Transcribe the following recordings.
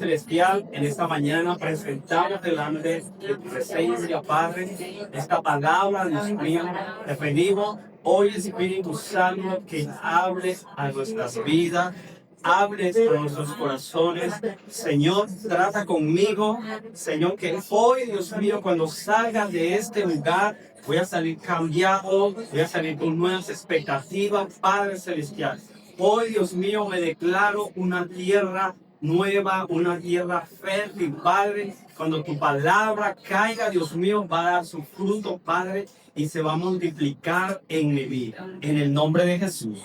Celestial, en esta mañana presentamos delante de tu presencia, Padre, esta palabra, Dios mío, te pedimos hoy, Espíritu Santo, que hables a nuestras vidas, hables a nuestros corazones. Señor, trata conmigo, Señor, que hoy, Dios mío, cuando salga de este lugar, voy a salir cambiado, voy a salir con nuevas expectativas, Padre Celestial. Hoy, Dios mío, me declaro una tierra nueva, una tierra fértil, Padre. Cuando tu palabra caiga, Dios mío, va a dar su fruto, Padre, y se va a multiplicar en mi vida. En el nombre de Jesús.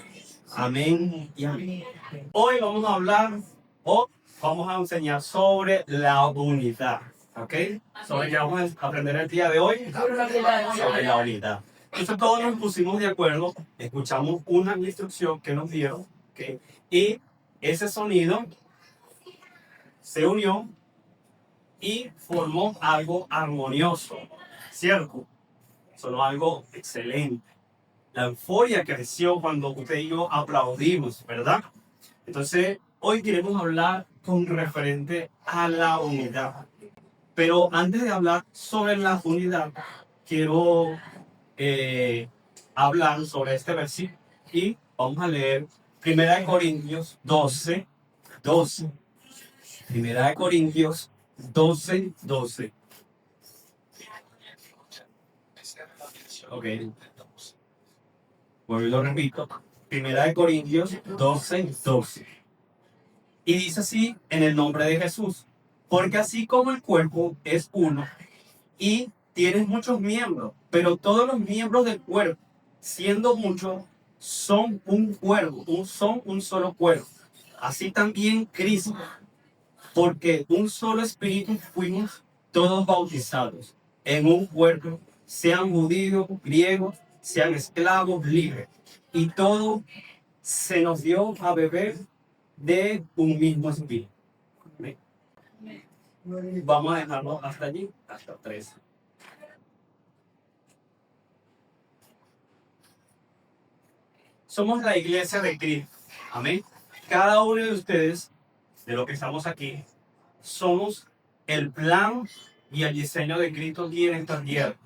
Amén y amén. Hoy vamos a hablar, o vamos a enseñar sobre la unidad. ¿Ok? Sobre qué vamos a aprender el día de hoy. Sobre la unidad. Entonces todos nos pusimos de acuerdo, escuchamos una instrucción que nos dieron, ¿ok? Y ese sonido se unió y formó algo armonioso, ¿cierto? Sonó algo excelente. La euforia creció cuando usted y yo aplaudimos, ¿verdad? Entonces, hoy queremos hablar con referente a la unidad. Pero antes de hablar sobre la unidad, quiero hablar sobre este versículo y vamos a leer 1 Corintios 12. Primera de Corintios 12. Ok. Bueno, lo repito. Primera de Corintios 12. Y dice así en el nombre de Jesús. Porque así como el cuerpo es uno y tiene muchos miembros, pero todos los miembros del cuerpo, siendo muchos, son un cuerpo, son un solo cuerpo. Así también Cristo. Porque un solo espíritu fuimos todos bautizados en un cuerpo, sean judíos, griegos, sean esclavos, libres. Y todo se nos dio a beber de un mismo espíritu. ¿Amén? Vamos a dejarlo hasta allí, hasta 13. Somos la iglesia de Cristo. Amén. Cada uno de ustedes, de los que estamos aquí, somos el plan y el diseño de Cristo aquí en esta tierra.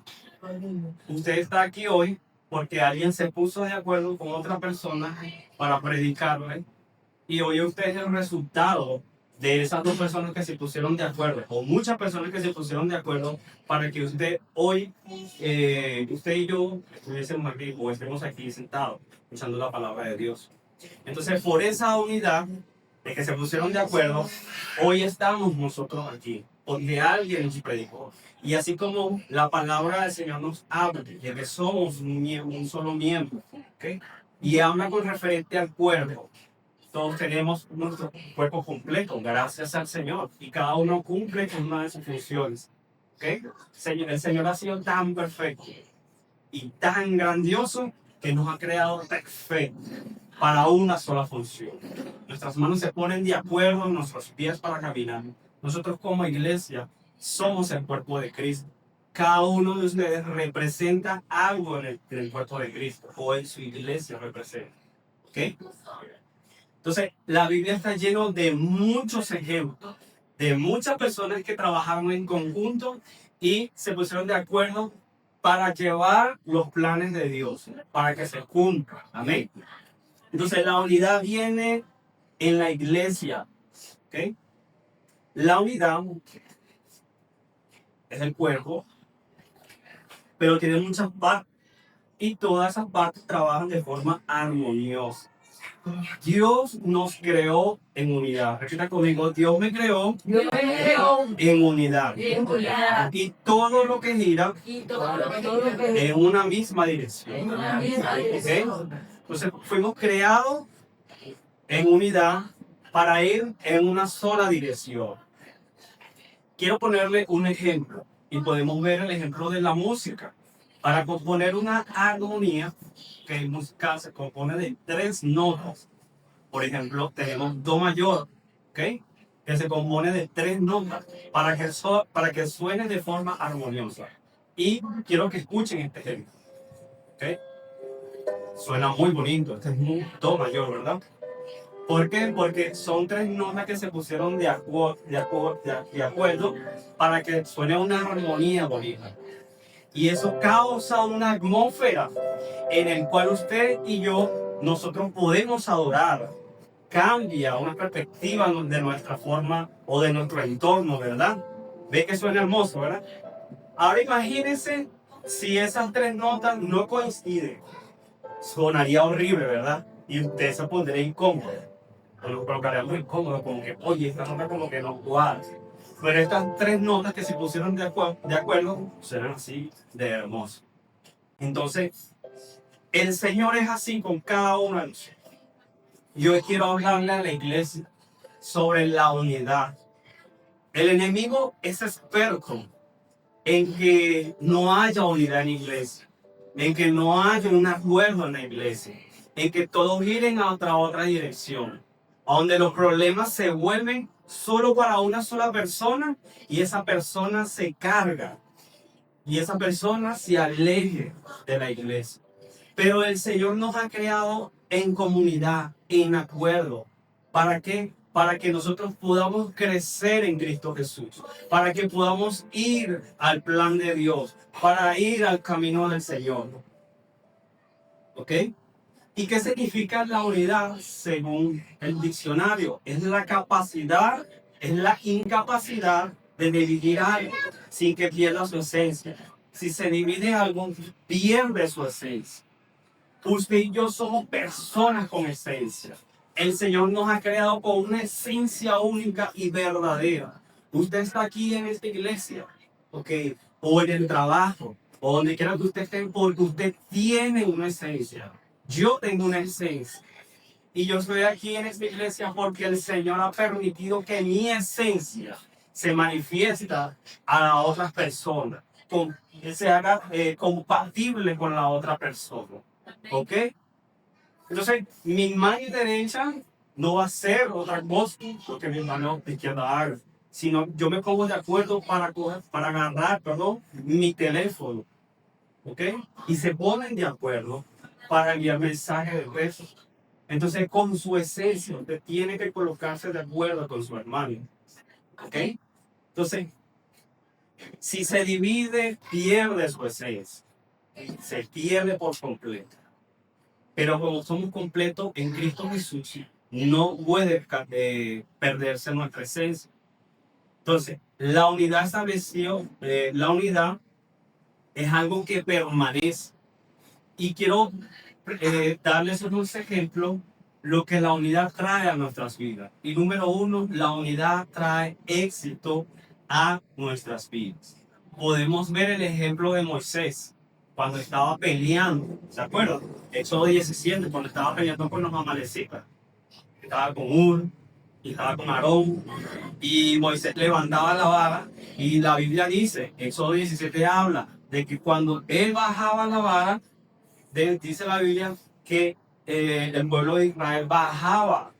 Usted está aquí hoy porque alguien se puso de acuerdo con otra persona para predicarle y hoy usted es el resultado de esas dos personas que se pusieron de acuerdo o muchas personas que se pusieron de acuerdo para que usted hoy, usted y yo estuviésemos aquí o estemos aquí sentados escuchando la palabra de Dios. Entonces, por esa unidad de que se pusieron de acuerdo, hoy estamos nosotros aquí, porque alguien nos predicó. Y así como la palabra del Señor nos habla de que somos un solo miembro, ¿okay? Y habla con referente al cuerpo. Todos tenemos nuestro cuerpo completo, gracias al Señor, y cada uno cumple con una de sus funciones. ¿Okay? El Señor ha sido tan perfecto y tan grandioso que nos ha creado perfecto para una sola función. Nuestras manos se ponen de acuerdo en nuestros pies para caminar. Nosotros como iglesia somos el cuerpo de Cristo. Cada uno de ustedes representa algo en el cuerpo de Cristo o en su iglesia representa. ¿Okay? Entonces, la Biblia está llena de muchos ejemplos, de muchas personas que trabajaron en conjunto y se pusieron de acuerdo para llevar los planes de Dios, para que se cumplan. Amén. Entonces, la unidad viene en la iglesia. ¿Okay? La unidad es el cuerpo, pero tiene muchas partes y todas esas partes trabajan de forma armoniosa. Dios nos creó en unidad. Repita conmigo, Dios me creó en unidad. Y todo lo que gira en una misma dirección. ¿Okay? Entonces fuimos creados en unidad para ir en una sola dirección. Quiero ponerle un ejemplo y podemos ver el ejemplo de la música. Para componer una armonía, que musical se compone de 3 notas. Por ejemplo, tenemos do mayor, ¿okay? Que se compone de 3 notas para que suene de forma armoniosa. Y quiero que escuchen este ejemplo. ¿Okay? Suena muy bonito. Este es un do mayor, ¿verdad? ¿Por qué? Porque son tres notas que se pusieron de acuerdo para que suene una armonía bonita. Y eso causa una atmósfera en el cual usted y yo, nosotros podemos adorar. Cambia una perspectiva de nuestra forma o de nuestro entorno, ¿verdad? Ve que suena hermoso, ¿verdad? Ahora imagínense si esas tres notas no coinciden. Sonaría horrible, ¿verdad? Y usted se pondría incómodo. O lo colocaría muy incómodo, como que, oye, esta nota como que no cuadra. Pero estas tres notas que se pusieron de acuerdo, suenan así de hermoso. Entonces, el Señor es así con cada uno de nosotros. Yo quiero hablarle a la iglesia sobre la unidad. El enemigo es experto en que no haya unidad en la iglesia, en que no haya un acuerdo en la iglesia, en que todos giren a otra dirección, donde los problemas se vuelven solo para una sola persona y esa persona se carga y esa persona se aleje de la iglesia. Pero el Señor nos ha creado en comunidad, en acuerdo. ¿Para qué? Para que nosotros podamos crecer en Cristo Jesús, para que podamos ir al plan de Dios, para ir al camino del Señor. ¿Ok? ¿Y qué significa la unidad según el diccionario? Es la capacidad, es la incapacidad de dividir algo sin que pierda su esencia. Si se divide algo, pierde su esencia. Usted y yo somos personas con esencia. El Señor nos ha creado con una esencia única y verdadera. Usted está aquí en esta iglesia, ¿ok? O en el trabajo, o donde quiera que usted esté, porque usted tiene una esencia. Yo tengo una esencia. Y yo estoy aquí en esta iglesia porque el Señor ha permitido que mi esencia se manifiesta a las otras personas, que se haga compatible con la otra persona. ¿Ok? Entonces, mi mano derecha no va a ser otra cosa que mi mano izquierda haga, sino yo me pongo de acuerdo para agarrar, mi teléfono. ¿Ok? Y se ponen de acuerdo para enviar mensajes de besos. Entonces, con su esencia, usted tiene que colocarse de acuerdo con su hermano. ¿Ok? Entonces, si se divide, pierde su esencia. Se pierde por completo. Pero como somos completos en Cristo Jesús, no puede perderse nuestra esencia. Entonces, la unidad estableció, la unidad es algo que permanece. Y quiero darles unos ejemplos lo que la unidad trae a nuestras vidas. Y número uno, la unidad trae éxito a nuestras vidas. Podemos ver el ejemplo de Moisés cuando estaba peleando, ¿se acuerdan? Éxodo 17, cuando estaba peleando con los amalecitas. Estaba con Ur y estaba con Aarón y Moisés levantaba la vara y la Biblia dice, Éxodo 17 habla de que cuando él bajaba la vara, dice la Biblia que el pueblo de Israel bajaba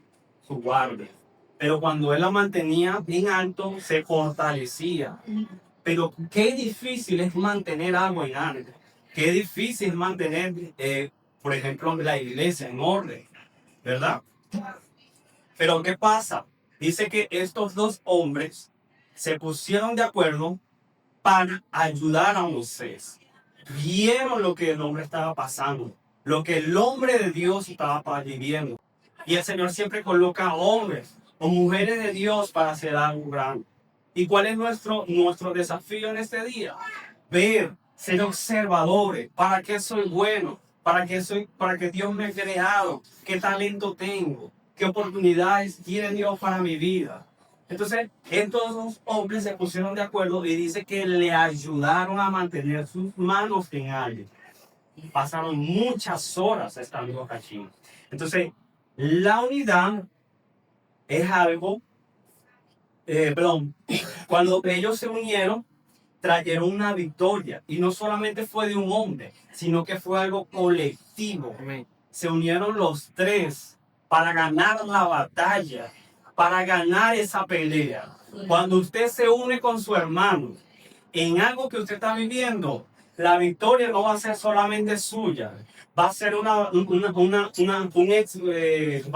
su guardia, pero cuando él la mantenía bien alto, se fortalecía. Pero qué difícil es mantener algo en alto. Qué difícil es mantener, por ejemplo, la iglesia en orden, ¿verdad? Pero ¿qué pasa? Dice que estos dos hombres se pusieron de acuerdo para ayudar a Moisés. Vieron lo que el hombre estaba pasando, lo que el hombre de Dios estaba viviendo. Y el Señor siempre coloca hombres o mujeres de Dios para hacer algo grande. ¿Y cuál es nuestro desafío en este día? Ver, ser observadores. ¿Para qué soy bueno? ¿Para qué Dios me ha creado? ¿Qué talento tengo? ¿Qué oportunidades tiene Dios para mi vida? Entonces, estos dos hombres se pusieron de acuerdo y dice que le ayudaron a mantener sus manos en alto. Pasaron muchas horas estando allí. Entonces, la unidad es algo, cuando ellos se unieron, trajeron una victoria. Y no solamente fue de un hombre, sino que fue algo colectivo. Se unieron los tres para ganar la batalla, para ganar esa pelea. Cuando usted se une con su hermano en algo que usted está viviendo, la victoria no va a ser solamente suya, va a ser va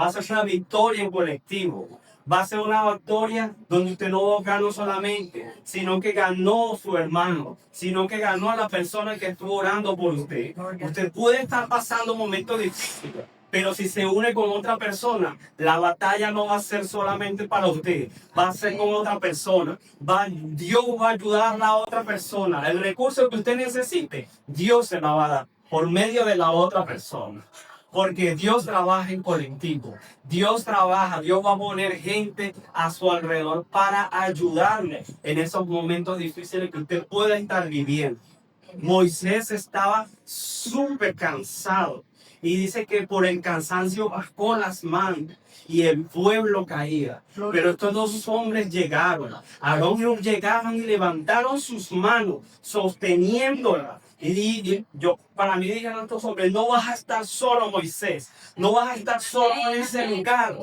a ser una victoria en colectivo. Va a ser una victoria donde usted no ganó solamente, sino que ganó su hermano, sino que ganó a la persona que estuvo orando por usted. Usted puede estar pasando momentos difíciles, pero si se une con otra persona, la batalla no va a ser solamente para usted, va a ser con otra persona. Dios va a ayudar a la otra persona. El recurso que usted necesite, Dios se la va a dar por medio de la otra persona. Porque Dios trabaja en colectivo. Dios trabaja, Dios va a poner gente a su alrededor para ayudarle en esos momentos difíciles que usted pueda estar viviendo. Moisés estaba súper cansado y dice que por el cansancio bajó las manos y el pueblo caía. Pero estos dos hombres llegaron, Aarón y Hur llegaron y levantaron sus manos sosteniéndolas. Para mí dijeron estos hombres, no vas a estar solo, Moisés, no vas a estar solo en ese lugar.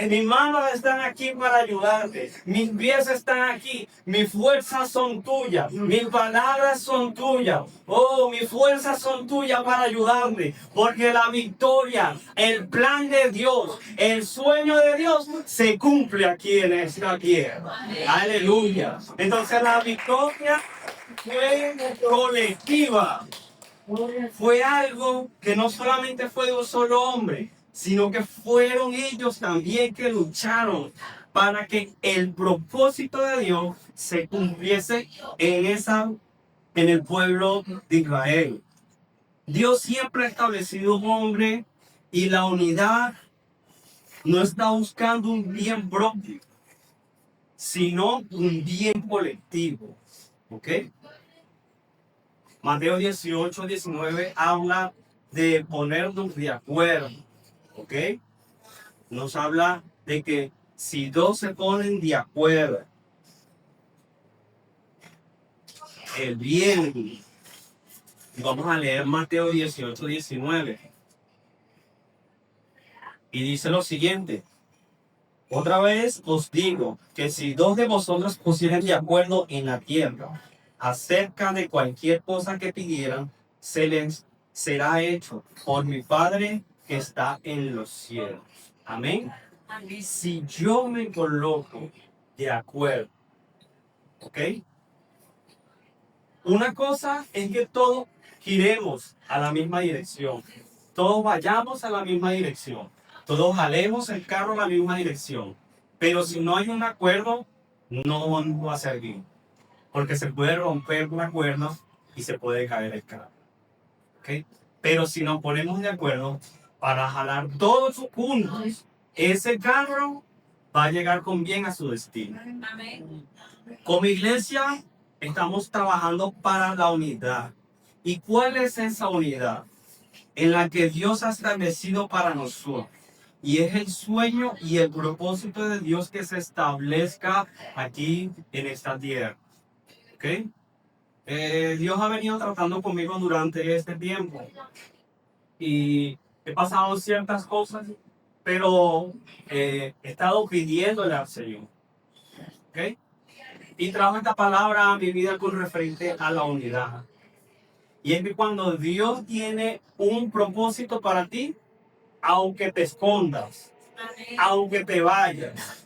Mis manos están aquí para ayudarte, mis pies están aquí, mis fuerzas son tuyas, mis palabras son tuyas, oh, mis fuerzas son tuyas para ayudarte, porque la victoria, el plan de Dios, el sueño de Dios se cumple aquí en esta tierra. Aleluya. Entonces la victoria fue colectiva. Fue algo que no solamente fue de un solo hombre, sino que fueron ellos también que lucharon para que el propósito de Dios se cumpliese en el pueblo de Israel. Dios siempre ha establecido un hombre y la unidad no está buscando un bien propio, sino un bien colectivo. ¿Ok? Mateo 18-19 habla de ponernos de acuerdo, ¿ok? Nos habla de que si dos se ponen de acuerdo, el bien. Vamos a leer Mateo 18-19. Y dice lo siguiente. Otra vez os digo que si dos de vosotros pusieren de acuerdo en la tierra acerca de cualquier cosa que pidieran, se les será hecho por mi Padre que está en los cielos. Amén. Si yo me coloco de acuerdo, ¿ok? Una cosa es que todos giremos a la misma dirección, todos vayamos a la misma dirección, todos jalemos el carro a la misma dirección, pero si no hay un acuerdo, no va a servir, porque se puede romper una cuerda y se puede caer el carro, ¿ok? Pero si nos ponemos de acuerdo para jalar todos juntos, ese carro va a llegar con bien a su destino. Como iglesia, estamos trabajando para la unidad. ¿Y cuál es esa unidad? En la que Dios ha establecido para nosotros. Y es el sueño y el propósito de Dios que se establezca aquí en esta tierra. ¿Ok? Dios ha venido tratando conmigo durante este tiempo. Y he pasado ciertas cosas, pero he estado pidiéndole al Señor. ¿Ok? Y trajo esta palabra a mi vida con referente a la unidad. Y es que cuando Dios tiene un propósito para ti, aunque te escondas, aunque te vayas,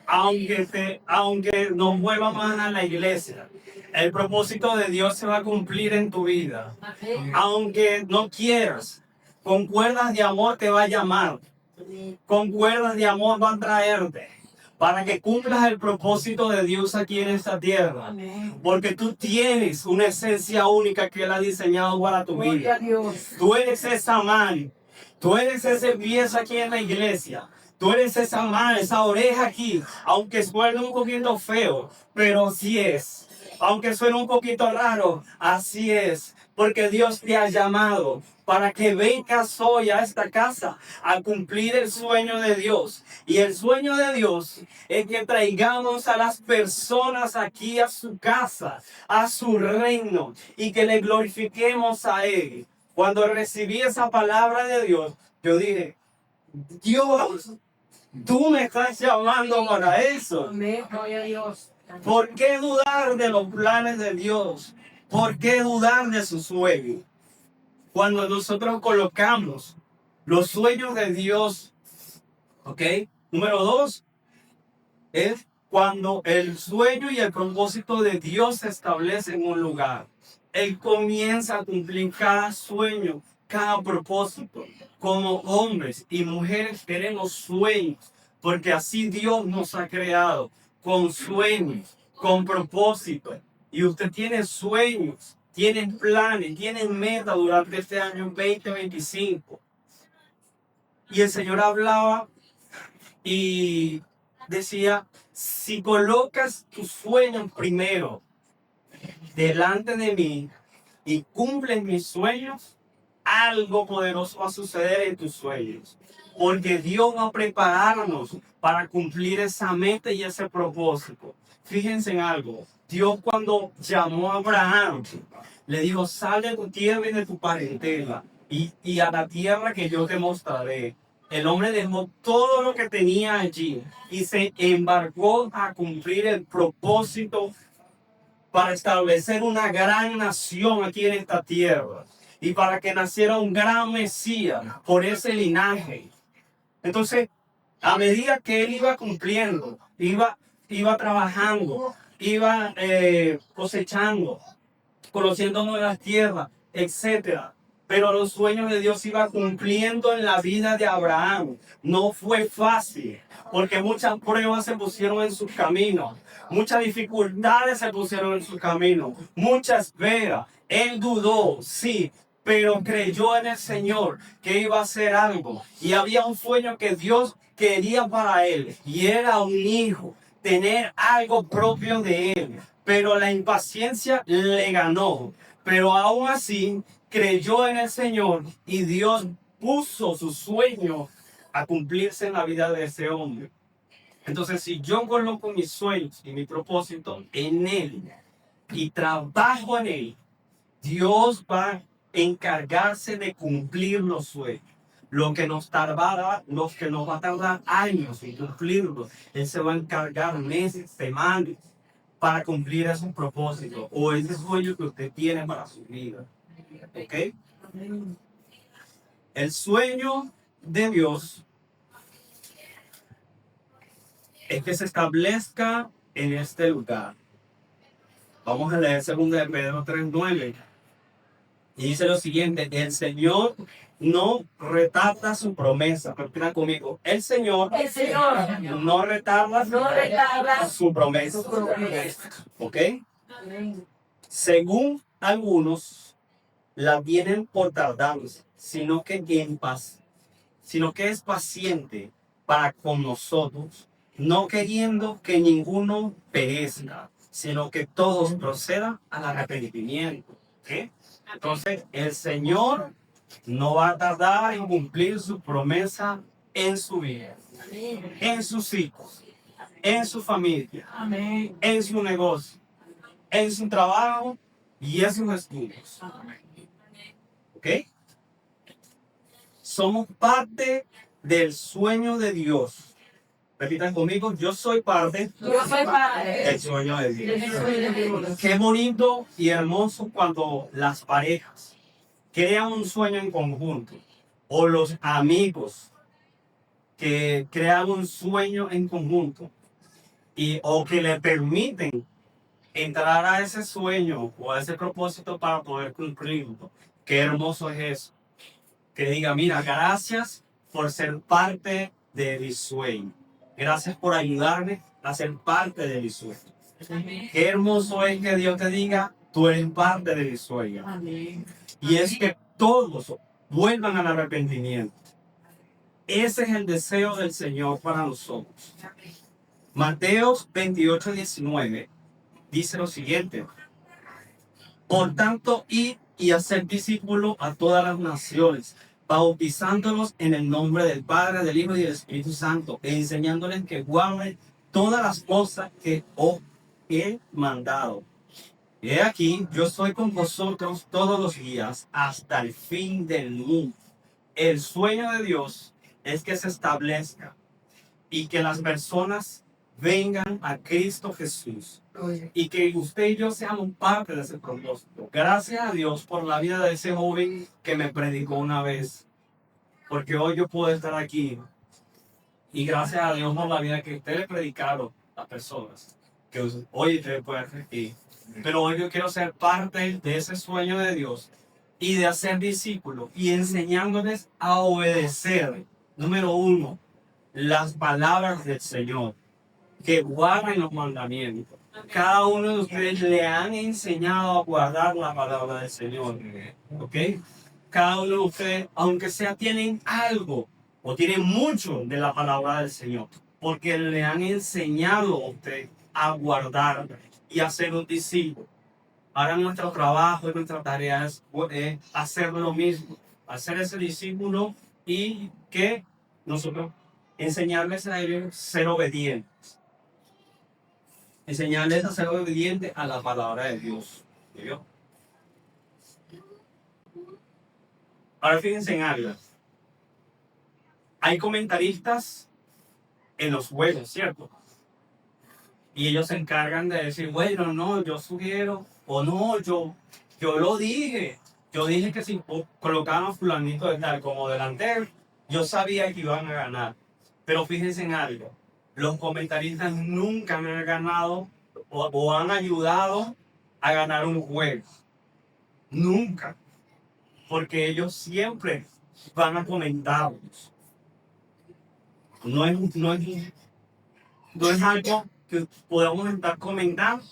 aunque no vuelvas más a la iglesia, el propósito de Dios se va a cumplir en tu vida. Aunque no quieras, con cuerdas de amor te va a llamar, con cuerdas de amor va a traerte, para que cumplas el propósito de Dios aquí en esta tierra. Porque tú tienes una esencia única que Él ha diseñado para tu vida. Tú eres esa mano, tú eres ese pie aquí en la iglesia. Tú eres esa mano, esa oreja aquí, aunque suene un poquito feo, pero así es. Aunque suene un poquito raro, así es. Porque Dios te ha llamado para que vengas hoy a esta casa a cumplir el sueño de Dios. Y el sueño de Dios es que traigamos a las personas aquí a su casa, a su reino, y que le glorifiquemos a Él. Cuando recibí esa palabra de Dios, yo dije, Dios, tú me estás llamando para eso. ¿Por qué dudar de los planes de Dios? ¿Por qué dudar de su sueño? Cuando nosotros colocamos los sueños de Dios, ¿ok? Número 2 es cuando el sueño y el propósito de Dios se establecen en un lugar. Él comienza a cumplir cada sueño, cada propósito. Como hombres y mujeres tenemos sueños, porque así Dios nos ha creado, con sueños, con propósito. Y usted tiene sueños, tiene planes, tiene metas durante este año 2025. Y el Señor hablaba y decía, si colocas tus sueños primero delante de mí y cumples mis sueños, algo poderoso va a suceder en tus sueños. Porque Dios va a prepararnos para cumplir esa meta y ese propósito. Fíjense en algo. Dios cuando llamó a Abraham, le dijo, sal de tu tierra y de tu parentela y a la tierra que yo te mostraré. El hombre dejó todo lo que tenía allí y se embarcó a cumplir el propósito para establecer una gran nación aquí en esta tierra y para que naciera un gran Mesías por ese linaje. Entonces, a medida que él iba cumpliendo, iba trabajando, iba cosechando, conociendo nuevas tierras, etcétera. Pero los sueños de Dios iba cumpliendo en la vida de Abraham. No fue fácil, porque muchas pruebas se pusieron en su camino, muchas dificultades se pusieron en su camino, muchas veras. Él dudó, sí, pero creyó en el Señor que iba a hacer algo. Y había un sueño que Dios quería para él, y era un hijo, tener algo propio de él. Pero la impaciencia le ganó. Pero aún así creyó en el Señor y Dios puso su sueño a cumplirse en la vida de ese hombre. Entonces, si yo coloco mis sueños y mi propósito en Él y trabajo en Él, Dios va a encargarse de cumplir los sueños. Lo que nos va a tardar años en cumplirlos, Él se va a encargar meses, semanas, para cumplir ese propósito o ese sueño que usted tiene para su vida. ¿Ok? El sueño de Dios es que se establezca en este lugar. Vamos a leer 2 de Pedro 3:9. Y dice lo siguiente: el Señor no retarda su promesa. Repita conmigo. El Señor no retarda su promesa. ¿Ok? Según algunos la tienen por tardanza, sino que es paciente para con nosotros, no queriendo que ninguno perezca, sino que todos procedan al arrepentimiento. ¿Ok? Entonces, el Señor no va a tardar en cumplir su promesa en su vida, en sus hijos, en su familia, en su negocio, en su trabajo y en sus estudios. ¿Ok? Somos parte del sueño de Dios. Repitan conmigo, yo soy parte del sueño de Dios. Qué bonito y hermoso cuando las parejas crean un sueño en conjunto, o los amigos que crean un sueño en conjunto o que le permiten entrar a ese sueño o a ese propósito para poder cumplirlo. Qué hermoso es eso. Que diga, mira, gracias por ser parte de mi sueño. Gracias por ayudarme a ser parte de mi sueño. Qué hermoso es que Dios te diga, tú eres parte de mi sueño. Y es que todos vuelvan al arrepentimiento. Ese es el deseo del Señor para nosotros. Mateo 28:19 dice lo siguiente: por tanto, id y hacer discípulos a todas las naciones, bautizándolos en el nombre del Padre, del Hijo y del Espíritu Santo, e enseñándoles que guarden todas las cosas que os he mandado. Y he aquí, yo estoy con vosotros todos los días hasta el fin del mundo. El sueño de Dios es que se establezca y que las personas vengan a Cristo Jesús y que usted y yo seamos parte de ese propósito. Gracias a Dios por la vida de ese joven que me predicó una vez, porque hoy yo puedo estar aquí. Y gracias a Dios por la vida que usted le predicaron a las personas, que hoy usted puede estar aquí. Pero hoy yo quiero ser parte de ese sueño de Dios y de hacer discípulos y enseñándoles a obedecer, número uno, las palabras del Señor, que guarden los mandamientos. Cada uno de ustedes le han enseñado a guardar la palabra del Señor, ¿ok? Cada uno de ustedes, aunque sea, tienen algo o tienen mucho de la palabra del Señor, porque le han enseñado a usted a guardar y a ser un discípulo. Ahora nuestro trabajo y nuestra tarea es hacer lo mismo, hacer ese discípulo y que nosotros enseñarles a ellos ser obedientes. Enseñarles a ser obedientes a la palabra de Dios. ¿Sí? Ahora fíjense en algo. Hay comentaristas en los juegos, ¿cierto? Y ellos se encargan de decir, bueno, no, yo sugiero, o no, yo lo dije. Yo dije que si colocaban a fulanito de tal como delantero, yo sabía que iban a ganar. Pero fíjense en algo. Los comentaristas nunca me han ganado o han ayudado a ganar un juego. Nunca. Porque ellos siempre van a comentarlos. No es algo que podamos estar comentando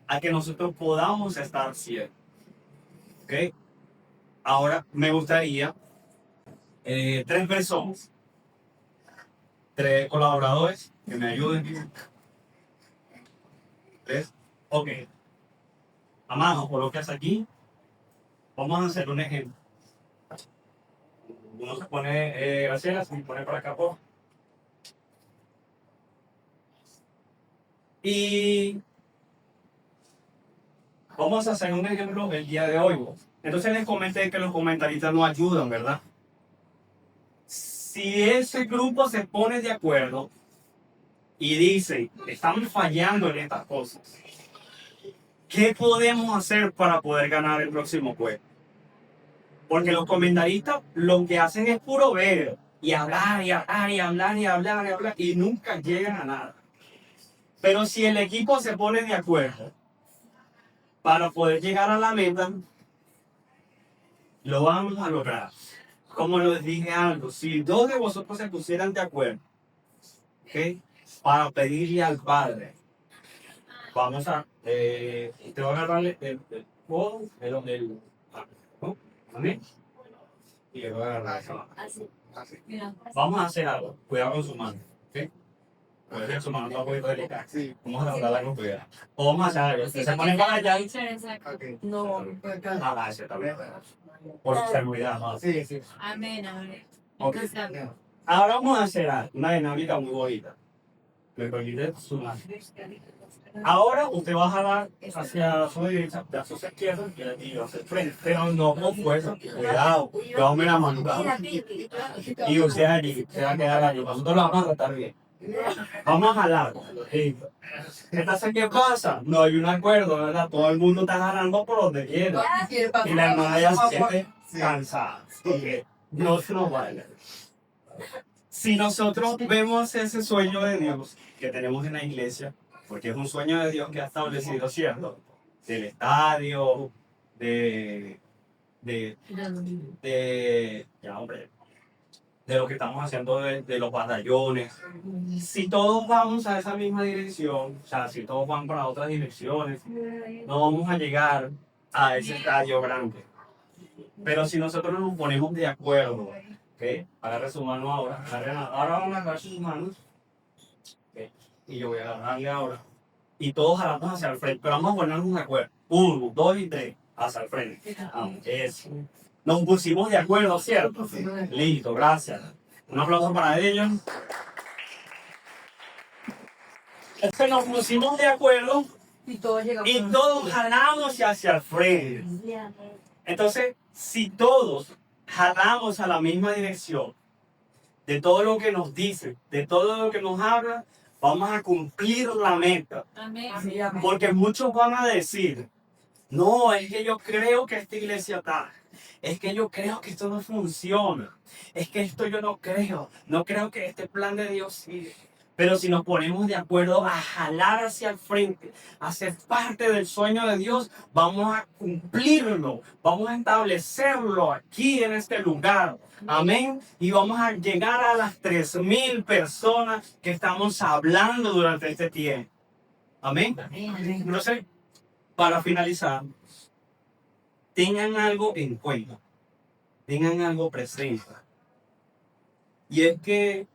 a que nosotros podamos estar ciertos. ¿Ok? Ahora me gustaría 3 personas, 3 colaboradores que me ayuden. 3. Ok. Amado, colocas aquí. Vamos a hacer un ejemplo. Uno se pone, Graciela, se pone para acá, por. Y vamos a hacer un ejemplo el día de hoy. Entonces les comenté que los comentaristas no ayudan, ¿verdad? Si ese grupo se pone de acuerdo y dice, estamos fallando en estas cosas, ¿qué podemos hacer para poder ganar el próximo juego? Porque los comentaristas lo que hacen es puro ver y hablar y hablar y hablar y hablar y hablar y nunca llegan a nada. Pero si el equipo se pone de acuerdo para poder llegar a la meta, lo vamos a lograr. Como les dije algo, si 2 de vosotros se pusieran de acuerdo, ¿okay? Para pedirle al Padre, vamos a, te voy a agarrar el codo, ¿no? ¿Amén? Y le voy a agarrar esa mano. Así. Vamos a hacer algo, cuidado con su mano, ¿ok? Puede ser su mano está un poquito delicada. Vamos a hablarla con cuidado. O vamos a hacer algo, se ponen para allá. No, ese también. Por seguridad, ¿no? Sí. Amén, amén. Okay. Ahora vamos a hacer una dinámica muy bonita. Me permite su mano. Ahora usted va a jalar hacia su derecha, hacia su izquierda y hacia el frente. Pero no con fuerza. Cuidado. Dame la mano. Y usted allí, se va a quedar allí. Nosotros la vamos a tratar bien. Vamos a jalar. Entonces, ¿qué pasa? No hay un acuerdo, ¿verdad? Todo el mundo está jalando por donde quiera. Y la hermana ya se siente cansada. No se nos vale. Si nosotros vemos ese sueño de Dios que tenemos en la iglesia, porque es un sueño de Dios que ha establecido, ¿cierto? Del estadio, ya hombre, de lo que estamos haciendo de los batallones. Si todos vamos a esa misma dirección, o sea, si todos van para otras direcciones, no vamos a llegar a ese estadio grande. Pero si nosotros nos ponemos de acuerdo, ¿ok? Agarre su mano ahora. Ahora vamos a agarrar sus manos. ¿Okay? Y yo voy a agarrarle ahora. Y todos jalamos hacia el frente. Pero vamos a ponernos de acuerdo. 1, 2 y 3. Hacia el frente. Eso. Nos pusimos de acuerdo, ¿cierto? Sí. Listo, gracias. Un aplauso para ellos. Entonces nos pusimos de acuerdo y todos jalamos hacia el frente. Entonces, si todos jalamos a la misma dirección, de todo lo que nos dice, de todo lo que nos habla, Vamos a cumplir la meta. Amén. Porque muchos van a decir, no, es que yo creo que esta iglesia está. Es que yo creo que esto no funciona. Es que esto yo no creo. No creo que este plan de Dios siga. Pero si nos ponemos de acuerdo a jalar hacia el frente, a ser parte del sueño de Dios, vamos a cumplirlo. Vamos a establecerlo aquí en este lugar. Amén. Y vamos a llegar a las 3,000 personas que estamos hablando durante este tiempo. Amén. Entonces, para finalizar, tengan algo en cuenta, tengan algo presente. Y es que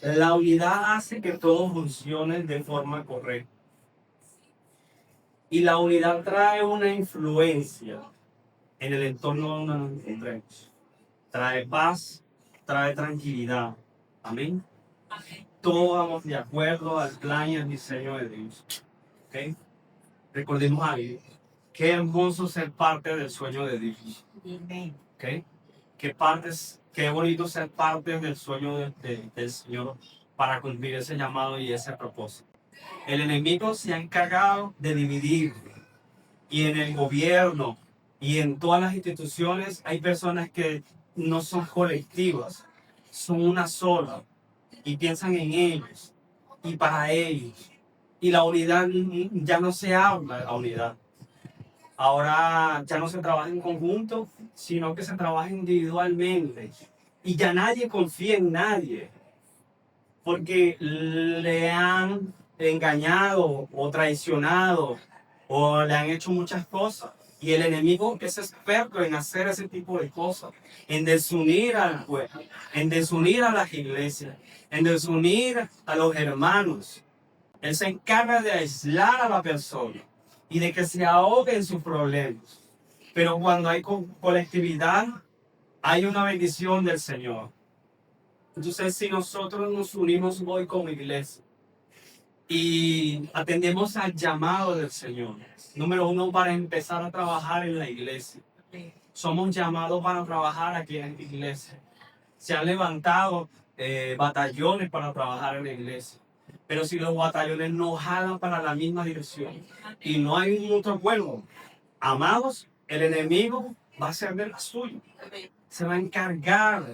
la unidad hace que todo funcione de forma correcta. Y la unidad trae una influencia en el entorno donde nos encontremos. Trae paz, trae tranquilidad. Amén. Todos vamos de acuerdo al plan y al diseño de Dios. ¿Okay? Recordemos algo. Qué hermoso ser parte del sueño de Dios. ¿Okay? Qué bonito ser parte del sueño del Señor para cumplir ese llamado y ese propósito. El enemigo se ha encargado de dividir. Y en el gobierno y en todas las instituciones hay personas que no son colectivas, son una sola. Y piensan en ellos y para ellos. Y la unidad, ya no se habla de la unidad. Ahora ya no se trabaja en conjunto, sino que se trabaja individualmente. Y ya nadie confía en nadie. Porque le han engañado o traicionado o le han hecho muchas cosas. Y el enemigo es experto en hacer ese tipo de cosas, en desunir al pueblo, en desunir a las iglesias, en desunir a los hermanos. Él se encarga de aislar a la persona y de que se ahogue en sus problemas. Pero cuando hay colectividad, hay una bendición del Señor. Entonces, si nosotros nos unimos hoy como iglesia y atendemos al llamado del Señor, número uno, para empezar a trabajar en la iglesia. Somos llamados para trabajar aquí en la iglesia. Se han levantado batallones para trabajar en la iglesia. Pero si los batallones no jalan para la misma dirección y no hay un otro pueblo, amados, el enemigo va a hacer de la suya. Se va a encargar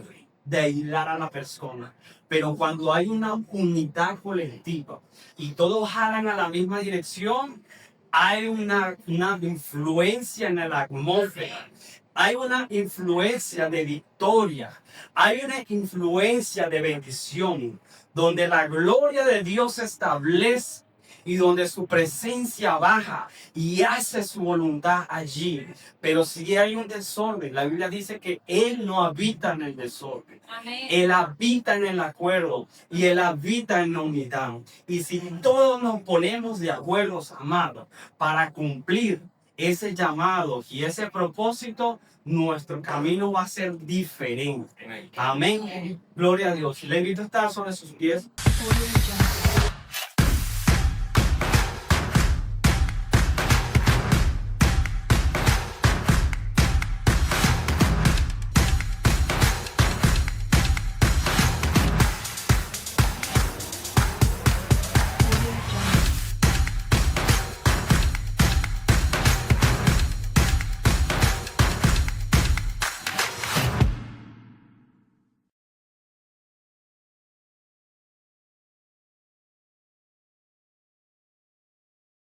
de aislar a la persona. Pero cuando hay una unidad colectiva y todos jalan a la misma dirección, hay una influencia en la atmósfera. Hay una influencia de victoria. Hay una influencia de bendición. Donde la gloria de Dios se establece y donde su presencia baja y hace su voluntad allí. Pero si hay un desorden, la Biblia dice que Él no habita en el desorden. Amén. Él habita en el acuerdo y Él habita en la unidad. Y si todos nos ponemos de acuerdo, amados, para cumplir ese llamado y ese propósito, nuestro camino va a ser diferente. Amén. Gloria a Dios. Le invito a estar sobre sus pies.